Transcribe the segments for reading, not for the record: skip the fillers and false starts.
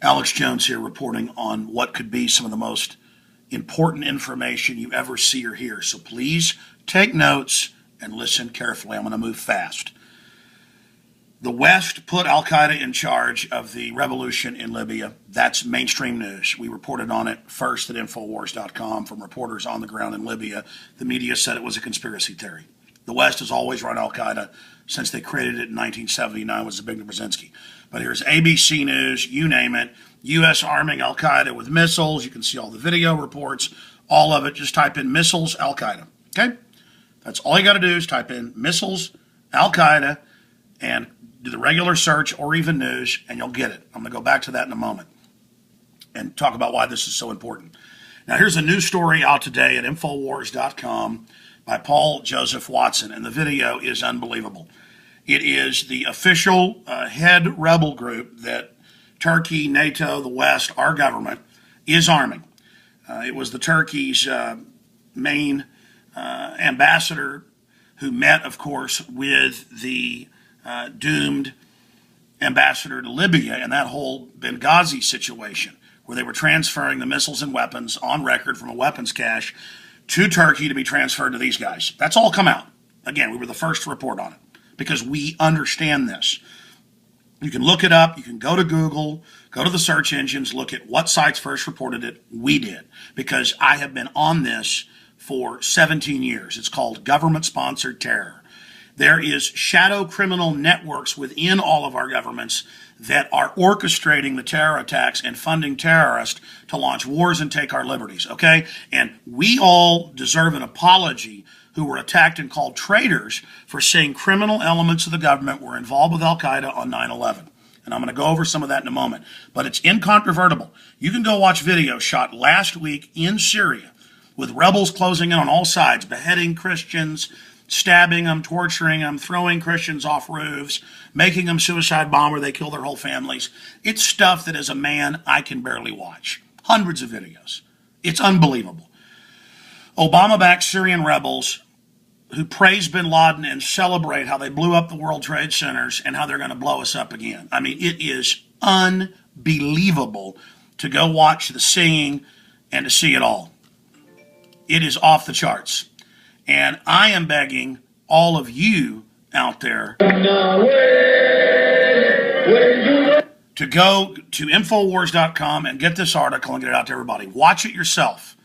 Alex Jones here reporting on what could be some of the most important information you ever see or hear. So please take notes and listen carefully. I'm going to move fast. The West put Al-Qaeda in charge of the revolution in Libya. That's mainstream news. We reported on it first at Infowars.com from reporters on the ground in Libya. The media said it was a conspiracy theory. The West has always run Al-Qaeda since they created it in 1979 with Zbigniew Brzezinski. But here's ABC News, you name it, U.S. arming Al-Qaeda with missiles. You can see all the video reports, all of it. Just type in missiles, Al-Qaeda, okay? That's all you got to do is type in missiles, Al-Qaeda, and do the regular search or even news, and you'll get it. I'm going to go back to that in a moment and talk about why this is so important. Now, here's a news story out today at Infowars.com by Paul Joseph Watson, and the video is unbelievable. It is the official head rebel group that Turkey, NATO, the West, our government is arming. It was the Turkey's main ambassador who met, of course, with the doomed ambassador to Libya and that whole Benghazi situation where they were transferring the missiles and weapons on record from a weapons cache to Turkey to be transferred to these guys. That's all come out. Again, we were the first to report on it because we understand this. You can look it up. You can go to Google, go to the search engines, look at what sites first reported it. We did because I have been on this for 17 years. It's called government-sponsored terror. There is shadow criminal networks within all of our governments that are orchestrating the terror attacks and funding terrorists to launch wars and take our liberties, okay? And we all deserve an apology who were attacked and called traitors for saying criminal elements of the government were involved with Al-Qaeda on 9/11. And I'm going to go over some of that in a moment. But it's incontrovertible. You can go watch videos shot last week in Syria with rebels closing in on all sides, beheading Christians, stabbing them, torturing them, throwing Christians off roofs, making them suicide bomb where they kill their whole families. It's stuff that as a man, I can barely watch. Hundreds of videos. It's unbelievable. Obama-backed Syrian rebels who praise bin Laden and celebrate how they blew up the World Trade Centers and how they're going to blow us up again. I mean, it is unbelievable to go watch the singing and to see it all. It is off the charts. And I am begging all of you out there to go to Infowars.com and get this article and get it out to everybody. Watch it yourself.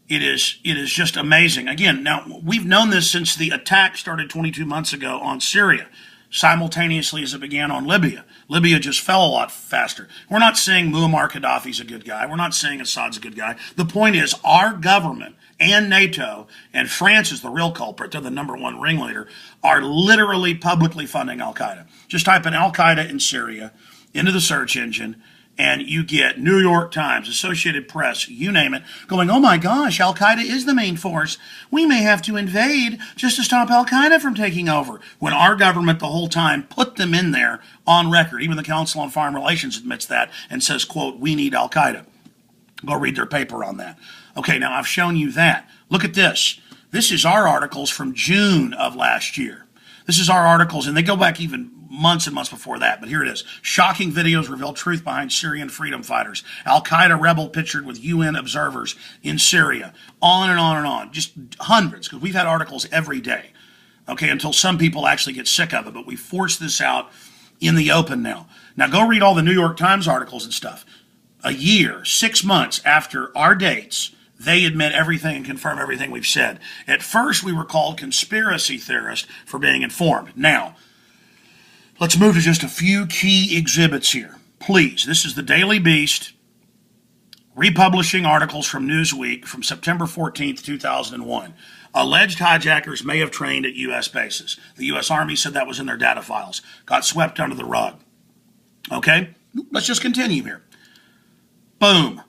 It is just amazing. Again, now, we've known this since the attack started 22 months ago on Syria, simultaneously as it began on Libya. Libya just fell a lot faster. We're not saying Muammar Gaddafi's a good guy. We're not saying Assad's a good guy. The point is our government and NATO, and France is the real culprit, they're the #1 ringleader, are literally publicly funding Al-Qaeda. Just type in Al-Qaeda in Syria into the search engine, and you get New York Times, Associated Press, you name it, going, oh my gosh, Al-Qaeda is the main force. We may have to invade just to stop Al-Qaeda from taking over. When our government the whole time put them in there on record. Even the Council on Foreign Relations admits that and says, quote, we need Al-Qaeda. Go read their paper on that. Okay, now I've shown you that. Look at this. This is our articles from June of last year. This is our articles, and they go back even months and months before that, but here it is. Shocking videos reveal truth behind Syrian freedom fighters. Al-Qaeda rebel pictured with UN observers in Syria. On and on and on. Just hundreds, because we've had articles every day. Okay, until some people actually get sick of it, but we force this out in the open now. Now go read all the New York Times articles and stuff. A year, 6 months after our dates, they admit everything and confirm everything we've said. At first, we were called conspiracy theorists for being informed. Now, let's move to just a few key exhibits here. Please, this is the Daily Beast republishing articles from Newsweek from September 14th, 2001. Alleged hijackers may have trained at U.S. bases. The U.S. Army said that was in their data files. Got swept under the rug. Okay, let's just continue here. Boom.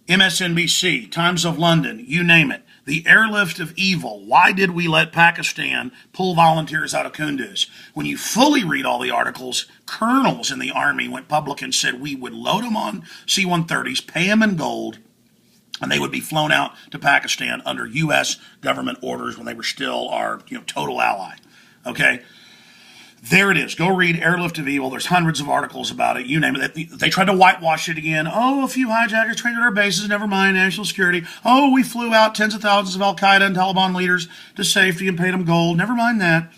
MSNBC, Times of London, you name it. The airlift of evil. Why did we let Pakistan pull volunteers out of Kunduz? When you fully read all the articles, colonels in the Army went public and said we would load them on C-130s, pay them in gold, and they would be flown out to Pakistan under U.S. government orders when they were still our total ally. Okay? There it is. Go read Airlift of Evil. There's hundreds of articles about it. You name it. They tried to whitewash it again. Oh, a few hijackers trained at our bases. Never mind national security. Oh, we flew out tens of thousands of Al-Qaeda and Taliban leaders to safety and paid them gold. Never mind that.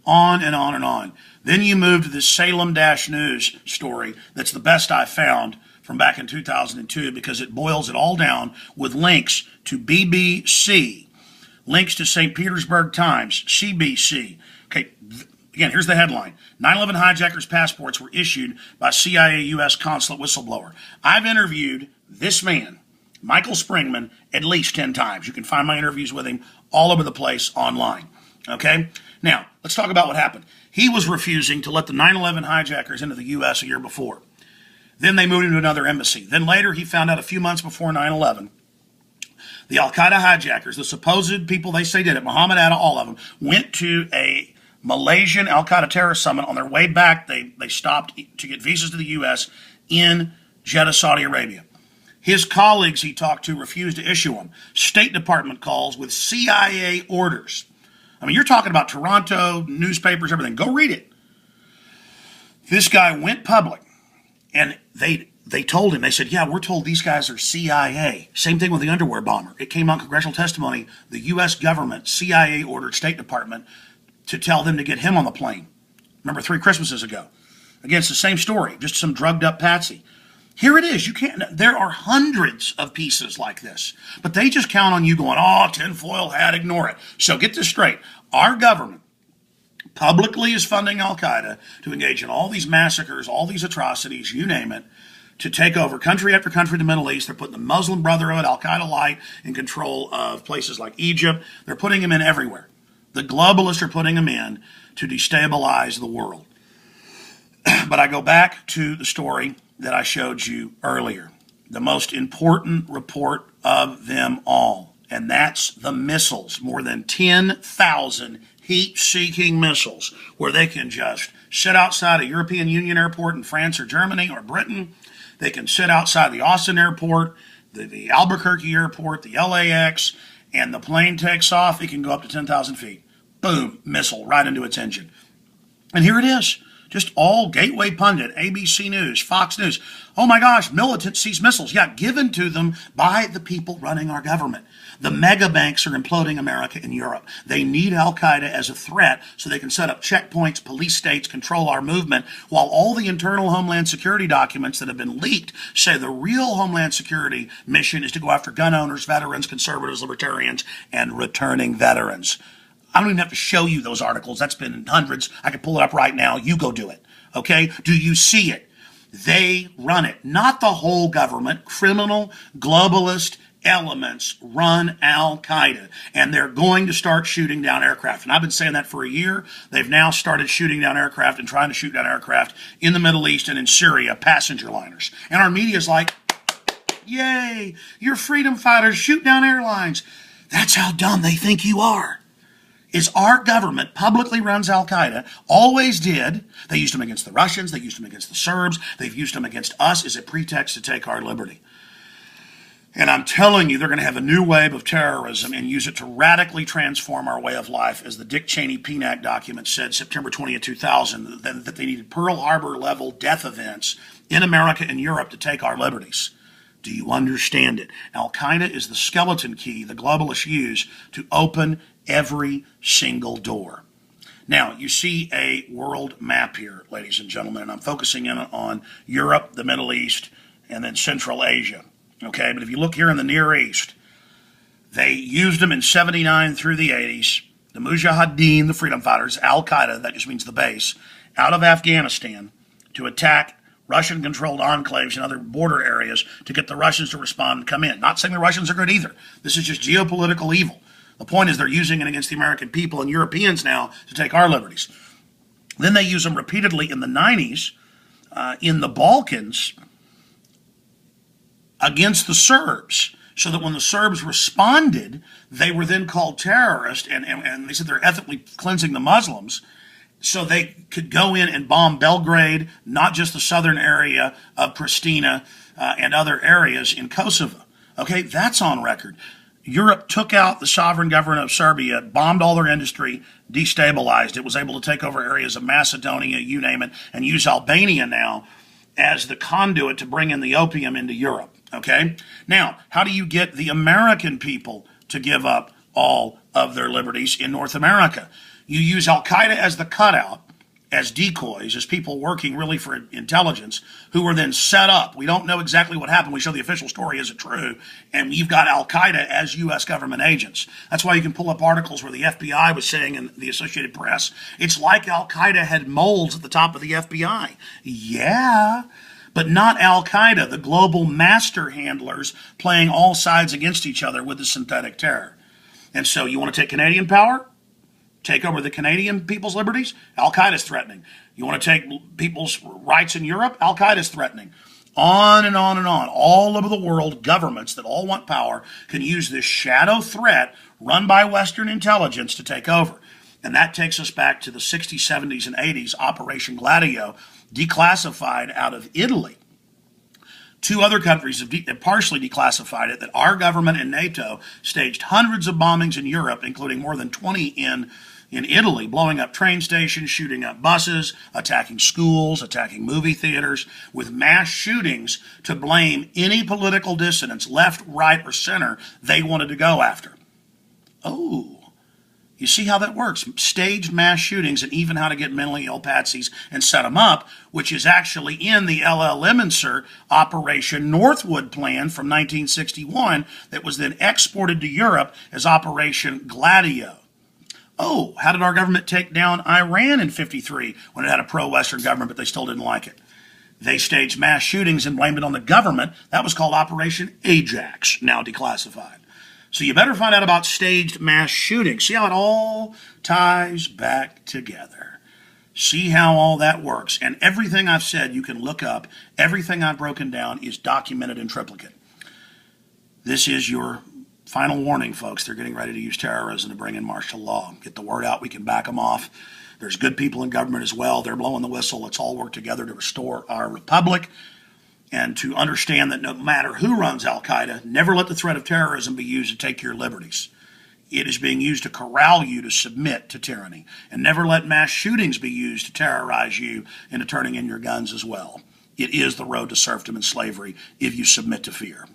On and on and on. Then you move to this Salem-News story that's the best I found from back in 2002 because it boils it all down with links to BBC, links to St. Petersburg Times, CBC. Okay, again, here's the headline. 9/11 hijackers' passports were issued by CIA U.S. consulate whistleblower. I've interviewed this man, Michael Springman, at least 10 times. You can find my interviews with him all over the place online. Okay? Now, let's talk about what happened. He was refusing to let the 9/11 hijackers into the U.S. a year before. Then they moved him to another embassy. Then later, he found out a few months before 9/11, the Al-Qaeda hijackers, the supposed people they say did it, Muhammad Atta, all of them, went to a Malaysian Al-Qaeda terrorist summit. On their way back, they stopped to get visas to the U.S. in Jeddah, Saudi Arabia. His colleagues he talked to refused to issue them. State Department calls with CIA orders. I mean, you're talking about Toronto, newspapers, everything. Go read it. This guy went public, and they told him, they said, yeah, we're told these guys are CIA. Same thing with the underwear bomber. It came out in congressional testimony. The U.S. government, CIA ordered State Department to tell them to get him on the plane. Remember 3 Christmases ago. Again, it's the same story, just some drugged up patsy. Here it is. There are hundreds of pieces like this, but they just count on you going, oh, tinfoil hat, ignore it. So get this straight. Our government publicly is funding Al-Qaeda to engage in all these massacres, all these atrocities, you name it, to take over country after country in the Middle East. They're putting the Muslim Brotherhood, Al-Qaeda Light, in control of places like Egypt. They're putting them in everywhere. The globalists are putting them in to destabilize the world. But I go back to the story that I showed you earlier, the most important report of them all, and that's the missiles, more than 10,000 heat-seeking missiles, where they can just sit outside a European Union airport in France or Germany or Britain. They can sit outside the Austin airport, the Albuquerque airport, the LAX, and the plane takes off. It can go up to 10,000 feet. Boom, missile right into its engine. And here it is. Just all Gateway Pundit, ABC News, Fox News. Oh my gosh, militants seize missiles. Yeah, given to them by the people running our government. The mega banks are imploding America and Europe. They need Al-Qaeda as a threat so they can set up checkpoints, police states, control our movement, while all the internal Homeland Security documents that have been leaked say the real Homeland Security mission is to go after gun owners, veterans, conservatives, libertarians, and returning veterans. I don't even have to show you those articles. That's been in hundreds. I can pull it up right now. You go do it. Okay? Do you see it? They run it. Not the whole government. Criminal, globalist elements run Al-Qaeda. And they're going to start shooting down aircraft. And I've been saying that for a year. They've now started shooting down aircraft and trying to shoot down aircraft in the Middle East and in Syria, passenger liners. And our media's like, yay, you're freedom fighters, shoot down airlines. That's how dumb they think you are. Is our government publicly runs Al-Qaeda, always did. They used them against the Russians, they used them against the Serbs, they've used them against us as a pretext to take our liberty. And I'm telling you, they're going to have a new wave of terrorism and use it to radically transform our way of life, as the Dick Cheney PNAC document said September 20th, 2000, that they needed Pearl Harbor level death events in America and Europe to take our liberties. Do you understand it? Al-Qaeda is the skeleton key the globalists use to open every single door. Now, you see a world map here, ladies and gentlemen, and I'm focusing in on Europe, the Middle East, and then Central Asia. Okay, but if you look here in the Near East, they used them in 79 through the 80s. The Mujahideen, the freedom fighters, Al-Qaeda, that just means the base, out of Afghanistan to attack Russian-controlled enclaves and other border areas to get the Russians to respond and come in. Not saying the Russians are good either. This is just geopolitical evil. The point is they're using it against the American people and Europeans now to take our liberties. Then they use them repeatedly in the 90s in the Balkans against the Serbs, so that when the Serbs responded, they were then called terrorists, and they said they're ethnically cleansing the Muslims, so they could go in and bomb Belgrade, not just the southern area of Pristina and other areas in Kosovo. Okay, that's on record. Europe took out the sovereign government of Serbia, bombed all their industry, destabilized it, was able to take over areas of Macedonia, you name it, and use Albania now as the conduit to bring in the opium into Europe. Okay? Now, how do you get the American people to give up all of their liberties in North America? You use Al-Qaeda as the cutout, as decoys, as people working really for intelligence, who were then set up. We don't know exactly what happened. We show the official story, is it true? And you've got Al-Qaeda as U.S. government agents. That's why you can pull up articles where the FBI was saying in the Associated Press, it's like Al-Qaeda had moles at the top of the FBI. Yeah, but not Al-Qaeda, the global master handlers playing all sides against each other with the synthetic terror. And so you want to take Canadian power? Take over the Canadian people's liberties? Al-Qaeda's threatening. You want to take people's rights in Europe? Al-Qaeda's threatening. On and on and on. All over the world, governments that all want power can use this shadow threat run by Western intelligence to take over. And that takes us back to the 60s, 70s, and 80s, Operation Gladio, declassified out of Italy. Two other countries have partially declassified it, that our government and NATO staged hundreds of bombings in Europe, including more than 20 in Italy, blowing up train stations, shooting up buses, attacking schools, attacking movie theaters, with mass shootings to blame any political dissidents, left, right, or center, they wanted to go after. Oh. You see how that works? Staged mass shootings, and even how to get mentally ill patsies and set them up, which is actually in the L.L. Lemonster Operation Northwood plan from 1961 that was then exported to Europe as Operation Gladio. Oh, how did our government take down Iran in 53 when it had a pro-Western government, but they still didn't like it? They staged mass shootings and blamed it on the government. That was called Operation Ajax, now declassified. So you better find out about staged mass shootings. See how it all ties back together. See how all that works. And everything I've said you can look up. Everything I've broken down is documented in triplicate. This is your final warning, folks. They're getting ready to use terrorism to bring in martial law. Get the word out. We can back them off. There's good people in government as well. They're blowing the whistle. Let's all work together to restore our republic, and to understand that no matter who runs Al-Qaeda, never let the threat of terrorism be used to take your liberties. It is being used to corral you to submit to tyranny. And never let mass shootings be used to terrorize you into turning in your guns as well. It is the road to serfdom and slavery if you submit to fear.